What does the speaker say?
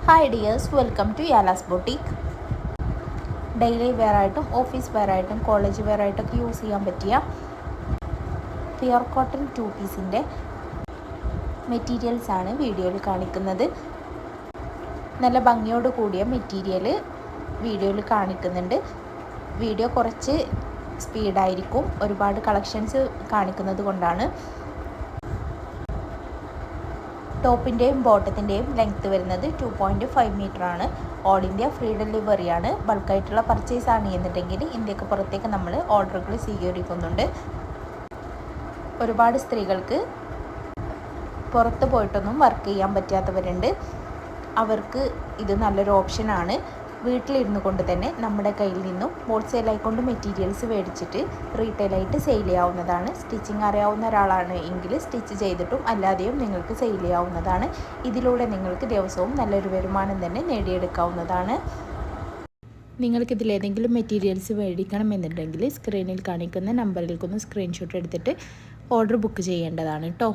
Hi dears, welcome to യാലാസ് boutique. Daily wear ആയിട്ടും office wear ആയിട്ടും കോളേജ് വെയർ ആയിട്ടൊക്കെ യൂസ് ചെയ്യാൻ പറ്റിയ പ്യുർ കോട്ടൺ 2 പീസിൻ്റെ മെറ്റീരിയൽസാണ് വീഡിയോയിൽ കാണിക്കുന്നത്. നല്ല ഭംഗിയോട് കൂടിയ മെറ്റീരിയൽ വീഡിയോയിൽ കാണിക്കുന്നുണ്ട്. വീഡിയോ കുറച്ച് സ്പീഡായിരിക്കും, ഒരുപാട് കളക്ഷൻസ് കാണിക്കുന്നത് കൊണ്ടാണ്. ടോപ്പിൻ്റെയും ബോട്ടത്തിൻ്റെയും ലെങ്ത്ത് വരുന്നത് 2.5 മീറ്ററാണ്. ഓൾ ഇന്ത്യ ഫ്രീ ഡെലിവറിയാണ്. ബൾക്കായിട്ടുള്ള പർച്ചേസ് ആണ് എന്നുണ്ടെങ്കിൽ ഇന്ത്യക്ക് പുറത്തേക്ക് നമ്മൾ ഓർഡറുകൾ സ്വീകരിക്കുന്നുണ്ട്. ഒരുപാട് സ്ത്രീകൾക്ക് പുറത്ത് പോയിട്ടൊന്നും വർക്ക് ചെയ്യാൻ പറ്റാത്തവരുണ്ട്. അവർക്ക് ഇത് നല്ലൊരു ഓപ്ഷനാണ്. വീട്ടിലിരുന്നു കൊണ്ട് തന്നെ നമ്മുടെ കയ്യിൽ നിന്നും ഹോൾസെയിലായിക്കൊണ്ട് മെറ്റീരിയൽസ് മേടിച്ചിട്ട് റീറ്റെയിലായിട്ട് സെയിൽ ചെയ്യാവുന്നതാണ്. സ്റ്റിച്ചിങ് അറിയാവുന്ന ഒരാളാണ് എങ്കിൽ സ്റ്റിച്ച് ചെയ്തിട്ടും അല്ലാതെയും നിങ്ങൾക്ക് സെയിൽ ചെയ്യാവുന്നതാണ്. ഇതിലൂടെ നിങ്ങൾക്ക് ദിവസവും നല്ലൊരു വരുമാനം തന്നെ നേടിയെടുക്കാവുന്നതാണ്. നിങ്ങൾക്കിതിലേതെങ്കിലും മെറ്റീരിയൽസ് മേടിക്കണമെന്നുണ്ടെങ്കിൽ സ്ക്രീനിൽ കാണിക്കുന്ന നമ്പറിലേക്കൊന്ന് സ്ക്രീൻഷോട്ട് എടുത്തിട്ട് ഓർഡർ ബുക്ക് ചെയ്യേണ്ടതാണ് കേട്ടോ.